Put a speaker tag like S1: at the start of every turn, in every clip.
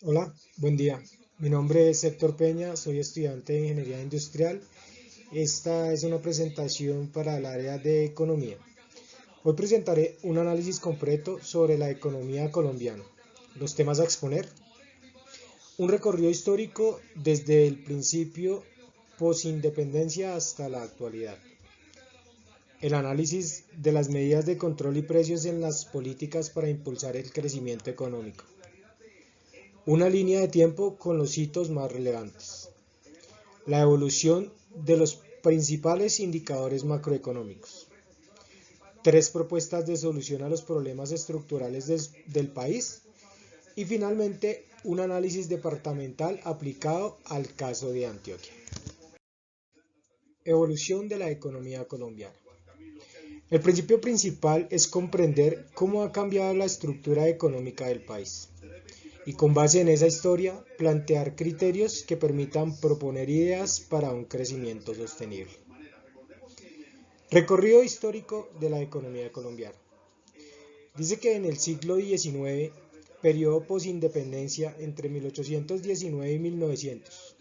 S1: Hola, buen día. Mi nombre es Héctor Peña, soy estudiante de Ingeniería Industrial. Esta es una presentación para el área de economía. Hoy presentaré un análisis completo sobre la economía colombiana. Los temas a exponer: un recorrido histórico desde el principio posindependencia hasta la actualidad. El análisis de las medidas de control y precios en las políticas para impulsar el crecimiento económico. Una línea de tiempo con los hitos más relevantes. La evolución de los principales indicadores macroeconómicos. Tres propuestas de solución a los problemas estructurales del país. Y finalmente, un análisis departamental aplicado al caso de Antioquia. Evolución de la economía colombiana. El principio principal es comprender cómo ha cambiado la estructura económica del país y, con base en esa historia, plantear criterios que permitan proponer ideas para un crecimiento sostenible. Recorrido histórico de la economía colombiana. Dice que en el siglo XIX, periodo posindependencia entre 1819 y 1900.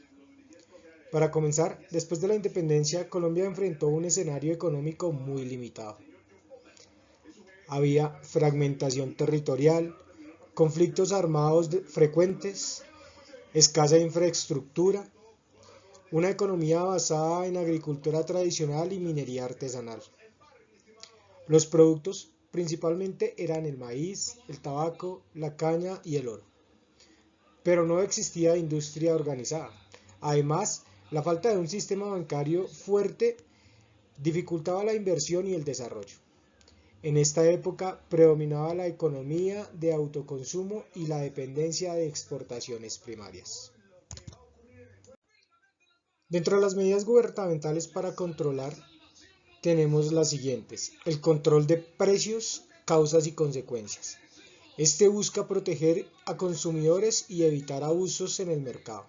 S1: Para comenzar, después de la independencia, Colombia enfrentó un escenario económico muy limitado. Había fragmentación territorial, conflictos armados frecuentes, escasa infraestructura, una economía basada en agricultura tradicional y minería artesanal. Los productos principalmente eran el maíz, el tabaco, la caña y el oro. Pero no existía industria organizada. Además, la falta de un sistema bancario fuerte dificultaba la inversión y el desarrollo. En esta época predominaba la economía de autoconsumo y la dependencia de exportaciones primarias. Dentro de las medidas gubernamentales para controlar tenemos las siguientes: el control de precios, causas y consecuencias. Este busca proteger a consumidores y evitar abusos en el mercado.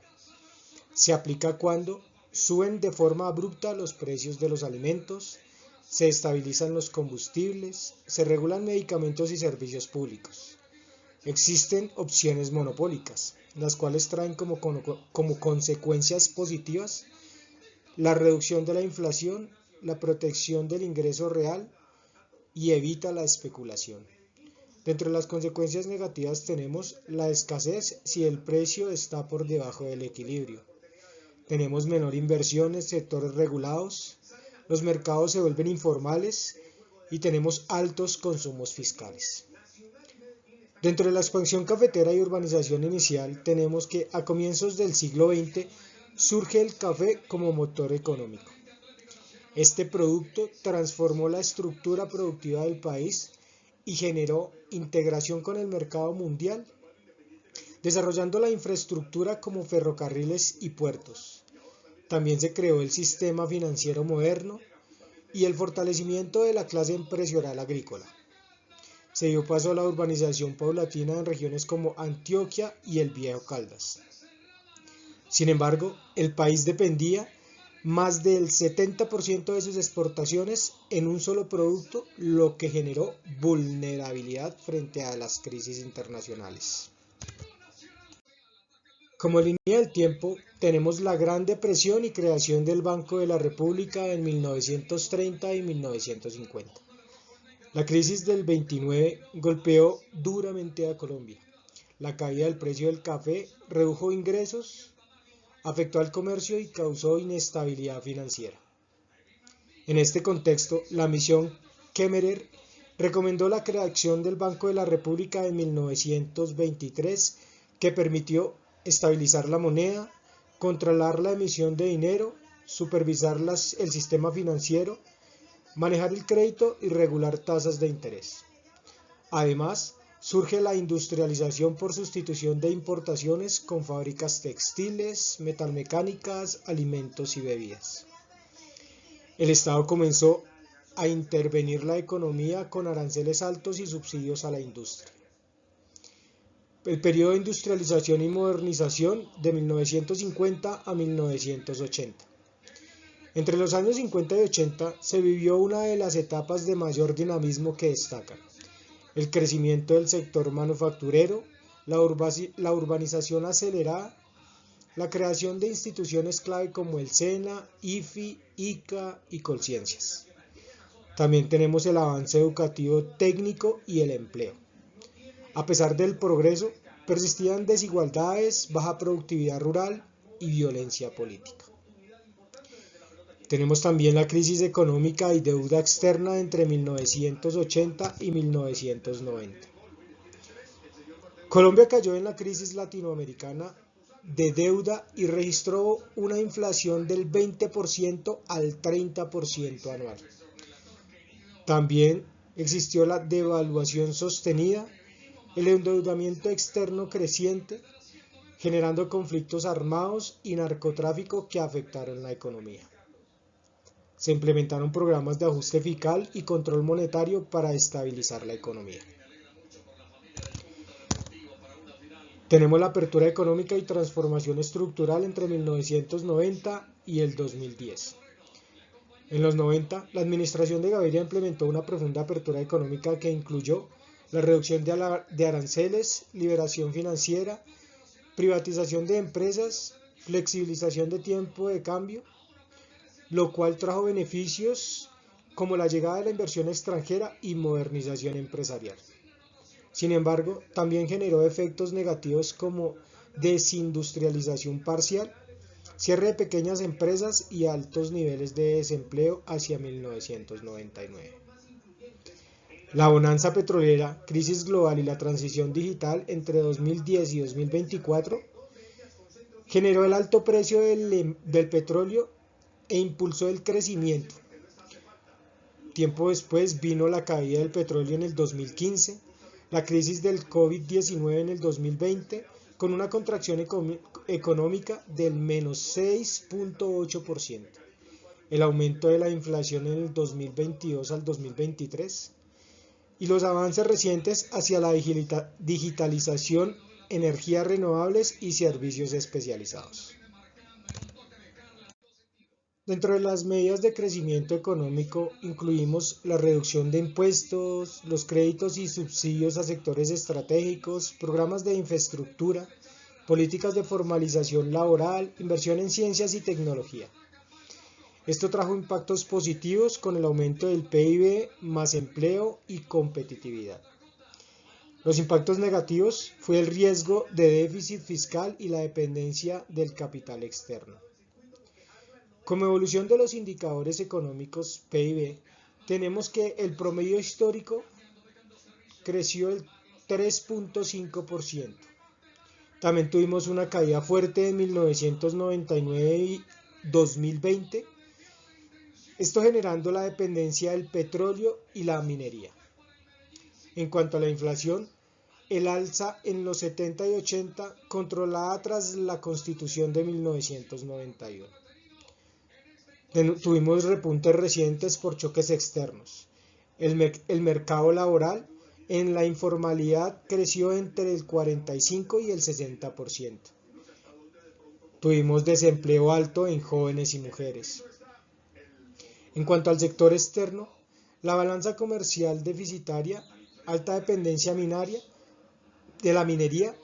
S1: Se aplica cuando suben de forma abrupta los precios de los alimentos, se estabilizan los combustibles, se regulan medicamentos y servicios públicos. Existen opciones monopólicas, las cuales traen como consecuencias positivas la reducción de la inflación, la protección del ingreso real y evita la especulación. Dentro de las consecuencias negativas tenemos la escasez si el precio está por debajo del equilibrio. Tenemos menor inversión en sectores regulados, los mercados se vuelven informales y tenemos altos consumos fiscales. Dentro de la expansión cafetera y urbanización inicial tenemos que a comienzos del siglo XX surge el café como motor económico. Este producto transformó la estructura productiva del país y generó integración con el mercado mundial, desarrollando la infraestructura como ferrocarriles y puertos. También se creó el sistema financiero moderno y el fortalecimiento de la clase empresarial agrícola. Se dio paso a la urbanización paulatina en regiones como Antioquia y el Viejo Caldas. Sin embargo, el país dependía más del 70% de sus exportaciones en un solo producto, lo que generó vulnerabilidad frente a las crisis internacionales. Como línea del tiempo, tenemos la Gran Depresión y creación del Banco de la República en 1930 y 1950. La crisis del 29 golpeó duramente a Colombia. La caída del precio del café redujo ingresos, afectó al comercio y causó inestabilidad financiera. En este contexto, la misión Kemmerer recomendó la creación del Banco de la República en 1923, que permitió estabilizar la moneda, controlar la emisión de dinero, supervisar el sistema financiero, manejar el crédito y regular tasas de interés. Además, surge la industrialización por sustitución de importaciones con fábricas textiles, metalmecánicas, alimentos y bebidas. El Estado comenzó a intervenir la economía con aranceles altos y subsidios a la industria. El periodo de industrialización y modernización de 1950 a 1980. Entre los años 50 y 80 se vivió una de las etapas de mayor dinamismo que destacan: el crecimiento del sector manufacturero, la urbanización acelerada, la creación de instituciones clave como el SENA, IFI, ICA y Colciencias. También tenemos el avance educativo técnico y el empleo. A pesar del progreso, persistían desigualdades, baja productividad rural y violencia política. Tenemos también la crisis económica y deuda externa entre 1980 y 1990. Colombia cayó en la crisis latinoamericana de deuda y registró una inflación del 20% al 30% anual. También existió la devaluación sostenida, el endeudamiento externo creciente, generando conflictos armados y narcotráfico que afectaron la economía. Se implementaron programas de ajuste fiscal y control monetario para estabilizar la economía. Tenemos la apertura económica y transformación estructural entre 1990 y el 2010. En los 90, la administración de Gaviria implementó una profunda apertura económica que incluyó la reducción de aranceles, liberación financiera, privatización de empresas, flexibilización de tiempo de cambio, lo cual trajo beneficios como la llegada de la inversión extranjera y modernización empresarial. Sin embargo, también generó efectos negativos como desindustrialización parcial, cierre de pequeñas empresas y altos niveles de desempleo hacia 1999. La bonanza petrolera, crisis global y la transición digital entre 2010 y 2024 generó el alto precio del petróleo e impulsó el crecimiento. Tiempo después vino la caída del petróleo en el 2015, la crisis del COVID-19 en el 2020, con una contracción económica del menos 6.8%, el aumento de la inflación en el 2022 al 2023 y los avances recientes hacia la digitalización, energías renovables y servicios especializados. Dentro de las medidas de crecimiento económico incluimos la reducción de impuestos, los créditos y subsidios a sectores estratégicos, programas de infraestructura, políticas de formalización laboral, inversión en ciencias y tecnología. Esto trajo impactos positivos con el aumento del PIB, más empleo y competitividad. Los impactos negativos fue el riesgo de déficit fiscal y la dependencia del capital externo. Como evolución de los indicadores económicos PIB, tenemos que el promedio histórico creció el 3.5%. También tuvimos una caída fuerte en 1999 y 2020, esto generando la dependencia del petróleo y la minería. En cuanto a la inflación, el alza en los 70 y 80 controlada tras la Constitución de 1991. Tuvimos repuntes recientes por choques externos. El mercado laboral en la informalidad creció entre el 45 y el 60%. Tuvimos desempleo alto en jóvenes y mujeres. En cuanto al sector externo, la balanza comercial deficitaria, alta dependencia de la minería,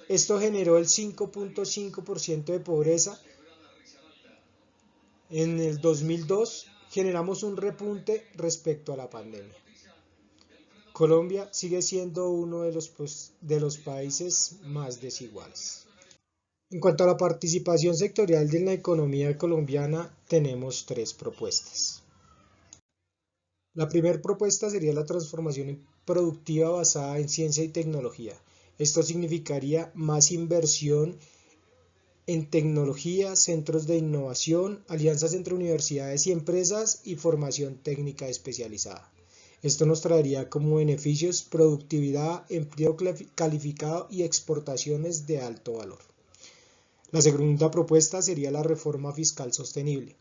S1: esto generó el 5.5% de pobreza. En el 2002 generamos un repunte respecto a la pandemia. Colombia sigue siendo uno de los países más desiguales. En cuanto a la participación sectorial en la economía colombiana, tenemos tres propuestas. La primera propuesta sería la transformación productiva basada en ciencia y tecnología. Esto significaría más inversión en tecnología, centros de innovación, alianzas entre universidades y empresas y formación técnica especializada. Esto nos traería como beneficios productividad, empleo calificado y exportaciones de alto valor. La segunda propuesta sería la reforma fiscal sostenible,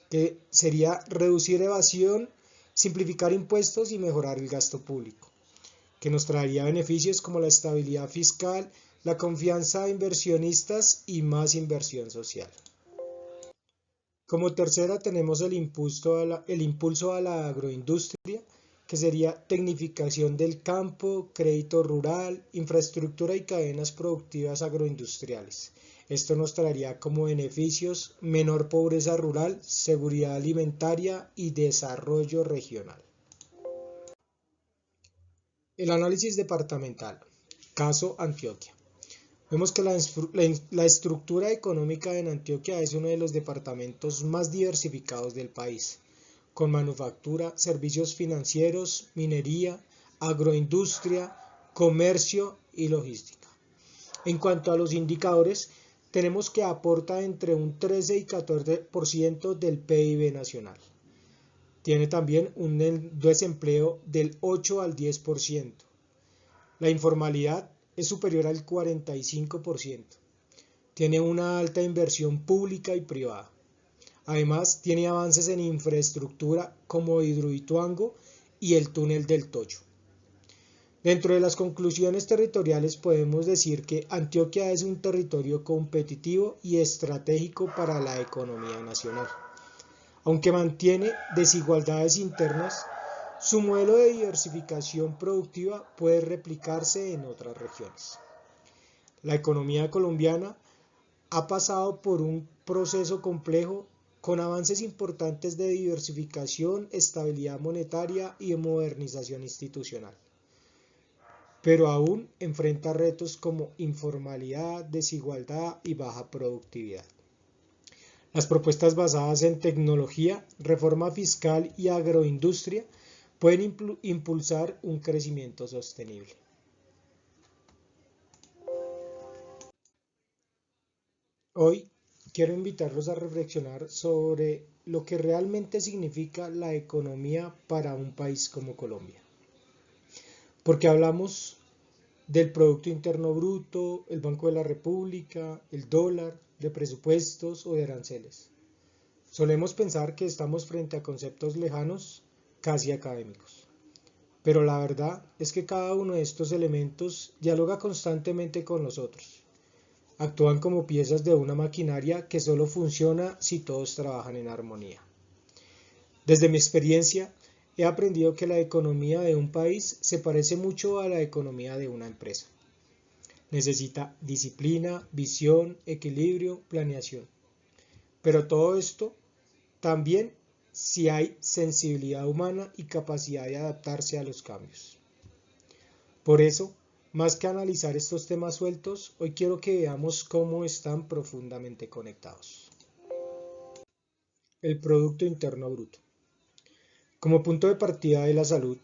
S1: que sería reducir evasión, simplificar impuestos y mejorar el gasto público, que nos traería beneficios como la estabilidad fiscal, la confianza de inversionistas y más inversión social. Como tercera tenemos el impulso a la agroindustria, que que sería tecnificación del campo, crédito rural, infraestructura y cadenas productivas agroindustriales. Esto nos traería como beneficios menor pobreza rural, seguridad alimentaria y desarrollo regional. El análisis departamental. Caso Antioquia. Vemos que la estructura económica en Antioquia es uno de los departamentos más diversificados del país, con manufactura, servicios financieros, minería, agroindustria, comercio y logística. En cuanto a los indicadores, tenemos que aporta entre un 13 y 14% del PIB nacional. Tiene también un desempleo del 8 al 10%. La informalidad es superior al 45%. Tiene una alta inversión pública y privada. Además, tiene avances en infraestructura como Hidroituango y el túnel del Toyo. Dentro de las conclusiones territoriales podemos decir que Antioquia es un territorio competitivo y estratégico para la economía nacional. Aunque mantiene desigualdades internas, su modelo de diversificación productiva puede replicarse en otras regiones. La economía colombiana ha pasado por un proceso complejo con avances importantes de diversificación, estabilidad monetaria y modernización institucional, pero aún enfrenta retos como informalidad, desigualdad y baja productividad. Las propuestas basadas en tecnología, reforma fiscal y agroindustria pueden impulsar un crecimiento sostenible. Hoy quiero invitarlos a reflexionar sobre lo que realmente significa la economía para un país como Colombia. Porque hablamos del Producto Interno Bruto, el Banco de la República, el dólar, de presupuestos o de aranceles. Solemos pensar que estamos frente a conceptos lejanos, casi académicos. Pero la verdad es que cada uno de estos elementos dialoga constantemente con los otros. Actúan como piezas de una maquinaria que solo funciona si todos trabajan en armonía. Desde mi experiencia, he aprendido que la economía de un país se parece mucho a la economía de una empresa. Necesita disciplina, visión, equilibrio, planeación. Pero todo esto también si hay sensibilidad humana y capacidad de adaptarse a los cambios. Por eso, más que analizar estos temas sueltos, hoy quiero que veamos cómo están profundamente conectados. El Producto Interno Bruto. Como punto de partida de la salud,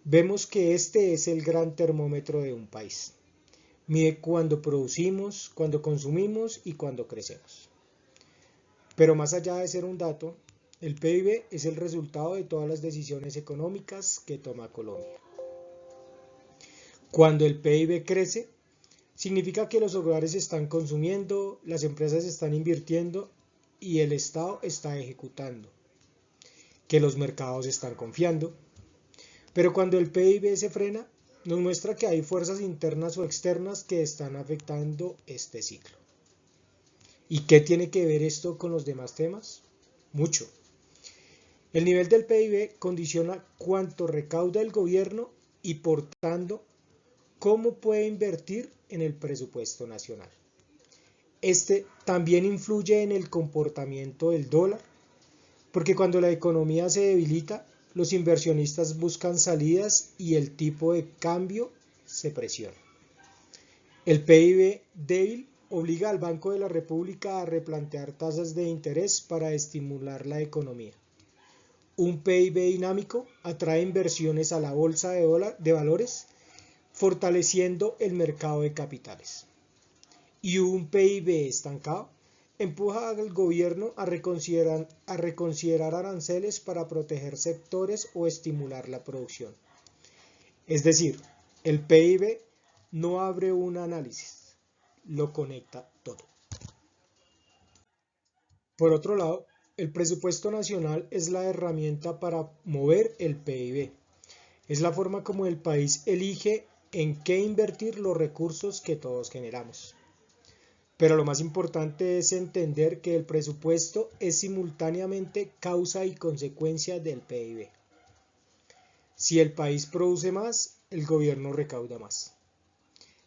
S1: vemos que este es el gran termómetro de un país. Mide cuándo producimos, cuándo consumimos y cuándo crecemos. Pero más allá de ser un dato, el PIB es el resultado de todas las decisiones económicas que toma Colombia. Cuando el PIB crece, significa que los hogares están consumiendo, las empresas están invirtiendo y el Estado está ejecutando, que los mercados están confiando. Pero cuando el PIB se frena, nos muestra que hay fuerzas internas o externas que están afectando este ciclo. ¿Y qué tiene que ver esto con los demás temas? Mucho. El nivel del PIB condiciona cuánto recauda el gobierno y por tanto cómo puede invertir en el presupuesto nacional. Este también influye en el comportamiento del dólar, porque cuando la economía se debilita, los inversionistas buscan salidas y el tipo de cambio se presiona. El PIB débil obliga al Banco de la República a replantear tasas de interés para estimular la economía. Un PIB dinámico atrae inversiones a la bolsa de valores, fortaleciendo el mercado de capitales. Y un PIB estancado empuja al gobierno a reconsiderar aranceles para proteger sectores o estimular la producción. Es decir, el PIB no abre un análisis, lo conecta todo. Por otro lado, el presupuesto nacional es la herramienta para mover el PIB. Es la forma como el país elige en qué invertir los recursos que todos generamos. Pero lo más importante es entender que el presupuesto es simultáneamente causa y consecuencia del PIB. Si el país produce más, el gobierno recauda más.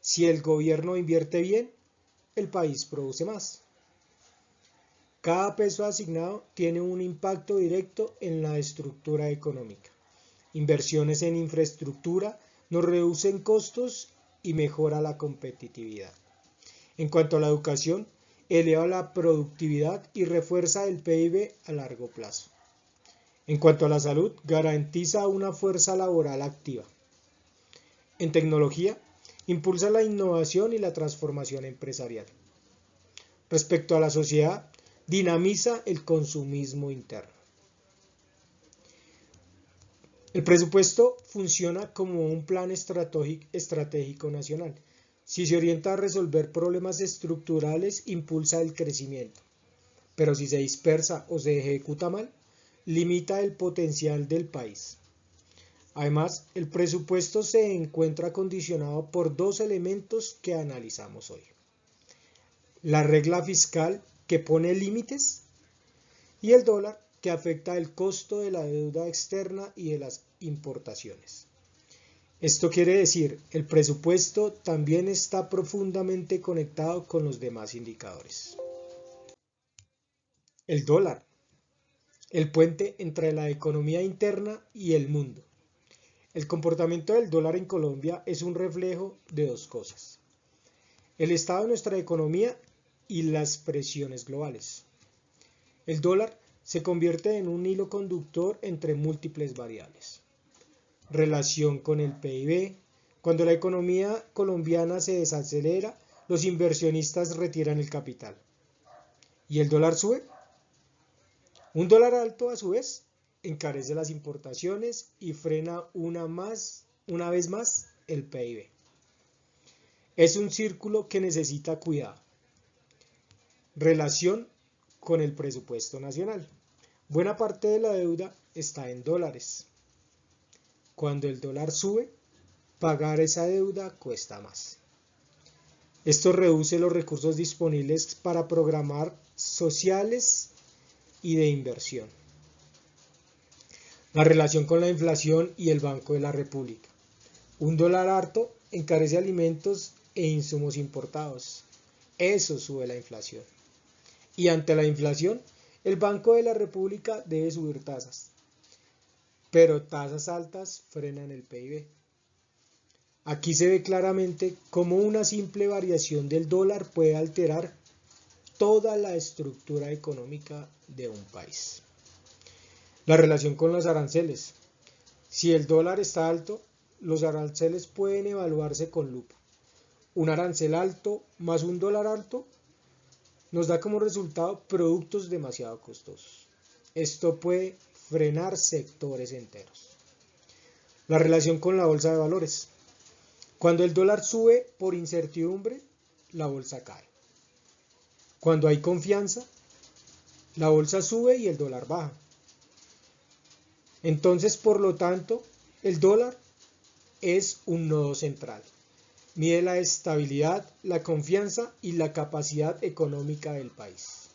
S1: Si el gobierno invierte bien, el país produce más. Cada peso asignado tiene un impacto directo en la estructura económica. Inversiones en infraestructura nos reducen costos y mejora la competitividad. En cuanto a la educación, eleva la productividad y refuerza el PIB a largo plazo. En cuanto a la salud, garantiza una fuerza laboral activa. En tecnología, impulsa la innovación y la transformación empresarial. Respecto a la sociedad, dinamiza el consumismo interno. El presupuesto funciona como un plan estratégico nacional. Si se orienta a resolver problemas estructurales, impulsa el crecimiento. Pero si se dispersa o se ejecuta mal, limita el potencial del país. Además, el presupuesto se encuentra condicionado por dos elementos que analizamos hoy. La regla fiscal, que pone límites, y el dólar, que afecta el costo de la deuda externa y de las importaciones. Esto quiere decir, el presupuesto también está profundamente conectado con los demás indicadores. El dólar, el puente entre la economía interna y el mundo. El comportamiento del dólar en Colombia es un reflejo de dos cosas: el estado de nuestra economía y las presiones globales. El dólar se convierte en un hilo conductor entre múltiples variables. Relación con el PIB. Cuando la economía colombiana se desacelera, los inversionistas retiran el capital. ¿Y el dólar sube? Un dólar alto, a su vez, encarece las importaciones y frena una vez más el PIB. Es un círculo que necesita cuidado. Relación con el presupuesto nacional. Buena parte de la deuda está en dólares. Cuando el dólar sube, pagar esa deuda cuesta más. Esto reduce los recursos disponibles para programas sociales y de inversión. La relación con la inflación y el Banco de la República. Un dólar alto encarece alimentos e insumos importados. Eso sube la inflación. Y ante la inflación, el Banco de la República debe subir tasas. Pero tasas altas frenan el PIB. Aquí se ve claramente cómo una simple variación del dólar puede alterar toda la estructura económica de un país. La relación con los aranceles. Si el dólar está alto, los aranceles pueden evaluarse con lupa. Un arancel alto más un dólar alto nos da como resultado productos demasiado costosos. Esto puede frenar sectores enteros. La relación con la bolsa de valores. Cuando el dólar sube por incertidumbre, la bolsa cae. Cuando hay confianza, la bolsa sube y el dólar baja. Entonces, por lo tanto, el dólar es un nodo central. Mide la estabilidad, la confianza y la capacidad económica del país.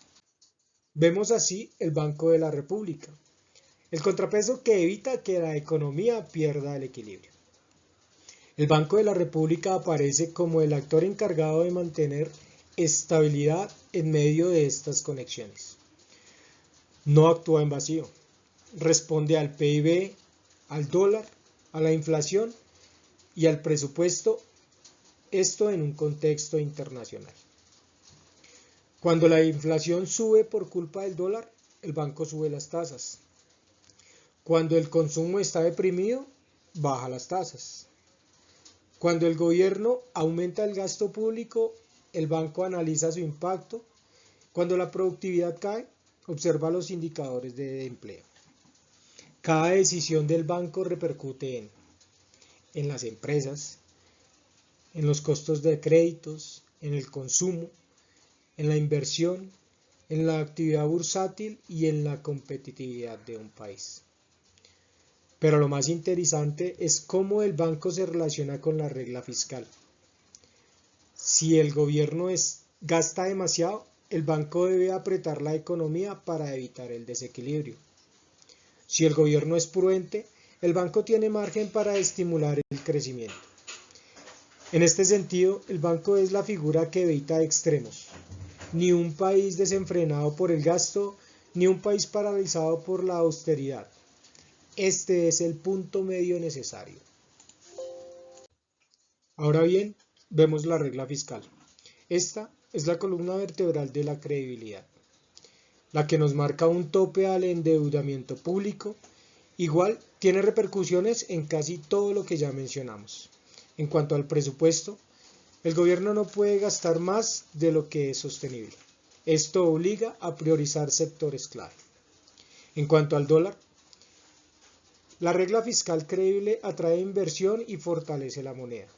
S1: Vemos así el Banco de la República, el contrapeso que evita que la economía pierda el equilibrio. El Banco de la República aparece como el actor encargado de mantener estabilidad en medio de estas conexiones. No actúa en vacío, responde al PIB, al dólar, a la inflación y al presupuesto, esto en un contexto internacional. Cuando la inflación sube por culpa del dólar, el banco sube las tasas. Cuando el consumo está deprimido, baja las tasas. Cuando el gobierno aumenta el gasto público, el banco analiza su impacto. Cuando la productividad cae, observa los indicadores de empleo. Cada decisión del banco repercute en las empresas, en los costos de créditos, en el consumo, en la inversión, en la actividad bursátil y en la competitividad de un país. Pero lo más interesante es cómo el banco se relaciona con la regla fiscal. Si el gobierno gasta demasiado, el banco debe apretar la economía para evitar el desequilibrio. Si el gobierno es prudente, el banco tiene margen para estimular el crecimiento. En este sentido, el banco es la figura que evita extremos. Ni un país desenfrenado por el gasto, ni un país paralizado por la austeridad. Este es el punto medio necesario. Ahora bien, vemos la regla fiscal. Esta es la columna vertebral de la credibilidad, la que nos marca un tope al endeudamiento público. Igual tiene repercusiones en casi todo lo que ya mencionamos. En cuanto al presupuesto, el gobierno no puede gastar más de lo que es sostenible. Esto obliga a priorizar sectores clave. En cuanto al dólar, la regla fiscal creíble atrae inversión y fortalece la moneda.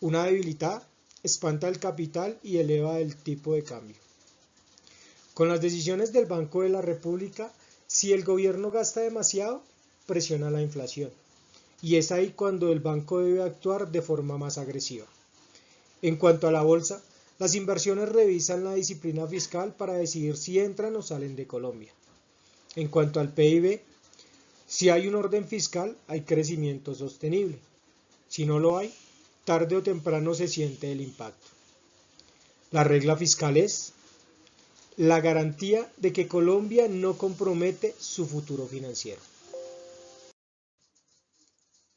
S1: Una debilitada espanta el capital y eleva el tipo de cambio. Con las decisiones del Banco de la República, si el gobierno gasta demasiado, presiona la inflación. Y es ahí cuando el banco debe actuar de forma más agresiva. En cuanto a la bolsa, las inversiones revisan la disciplina fiscal para decidir si entran o salen de Colombia. En cuanto al PIB, si hay un orden fiscal, hay crecimiento sostenible. Si no lo hay, tarde o temprano se siente el impacto. La regla fiscal es la garantía de que Colombia no compromete su futuro financiero.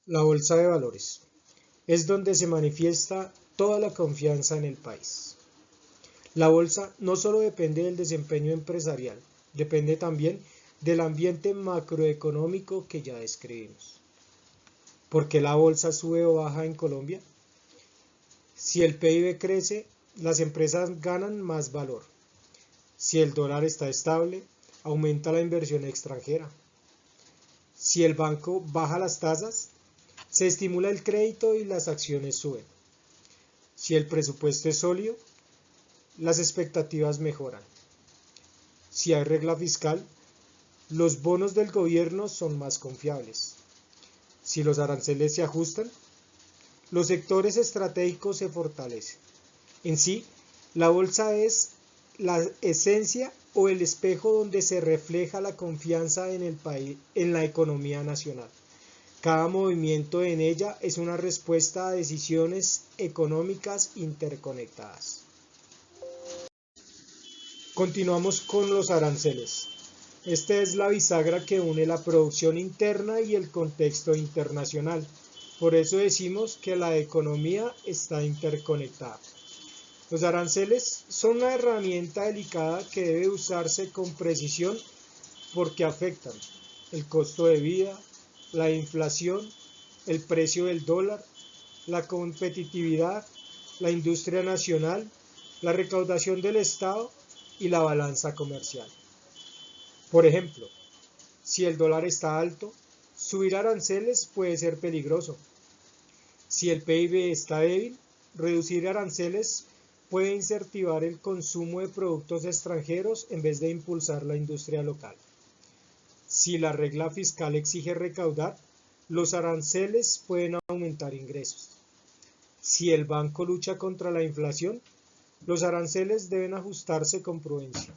S1: La bolsa de valores es donde se manifiesta toda la confianza en el país. La bolsa no solo depende del desempeño empresarial, depende también del ambiente macroeconómico que ya describimos. ¿Por qué la bolsa sube o baja en Colombia? Si el PIB crece, las empresas ganan más valor. Si el dólar está estable, aumenta la inversión extranjera. Si el banco baja las tasas, se estimula el crédito y las acciones suben. Si el presupuesto es sólido, las expectativas mejoran. Si hay regla fiscal, los bonos del gobierno son más confiables. Si los aranceles se ajustan, los sectores estratégicos se fortalecen. En sí, la bolsa es la esencia o el espejo donde se refleja la confianza en el país, en la economía nacional. Cada movimiento en ella es una respuesta a decisiones económicas interconectadas. Continuamos con los aranceles. Esta es la bisagra que une la producción interna y el contexto internacional. Por eso decimos que la economía está interconectada. Los aranceles son una herramienta delicada que debe usarse con precisión porque afectan el costo de vida, la inflación, el precio del dólar, la competitividad, la industria nacional, la recaudación del Estado y la balanza comercial. Por ejemplo, si el dólar está alto, subir aranceles puede ser peligroso. Si el PIB está débil, reducir aranceles puede incentivar el consumo de productos extranjeros en vez de impulsar la industria local. Si la regla fiscal exige recaudar, los aranceles pueden aumentar ingresos. Si el banco lucha contra la inflación, los aranceles deben ajustarse con prudencia.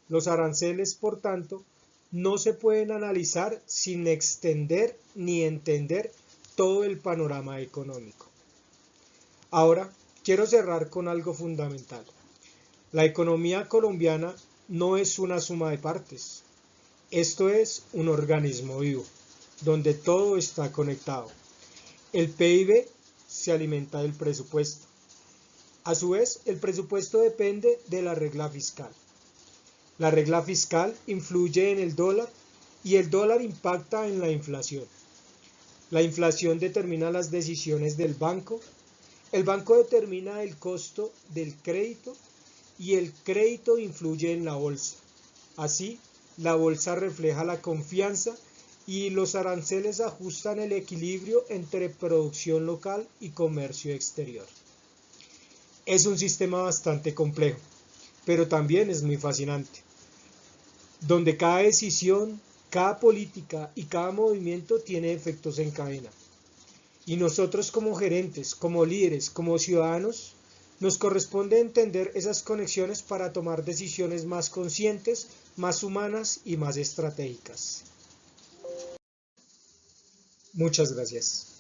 S1: Los aranceles, por tanto, no se pueden analizar sin extender ni entender todo el panorama económico. Ahora, quiero cerrar con algo fundamental. La economía colombiana no es una suma de partes. Esto es un organismo vivo, donde todo está conectado. El PIB se alimenta del presupuesto. A su vez, el presupuesto depende de la regla fiscal. La regla fiscal influye en el dólar y el dólar impacta en la inflación. La inflación determina las decisiones del banco. El banco determina el costo del crédito y el crédito influye en la bolsa. Así, la bolsa refleja la confianza y los aranceles ajustan el equilibrio entre producción local y comercio exterior. Es un sistema bastante complejo, pero también es muy fascinante, donde cada decisión, cada política y cada movimiento tiene efectos en cadena. Y nosotros como gerentes, como líderes, como ciudadanos, nos corresponde entender esas conexiones para tomar decisiones más conscientes, más humanas y más estratégicas. Muchas gracias.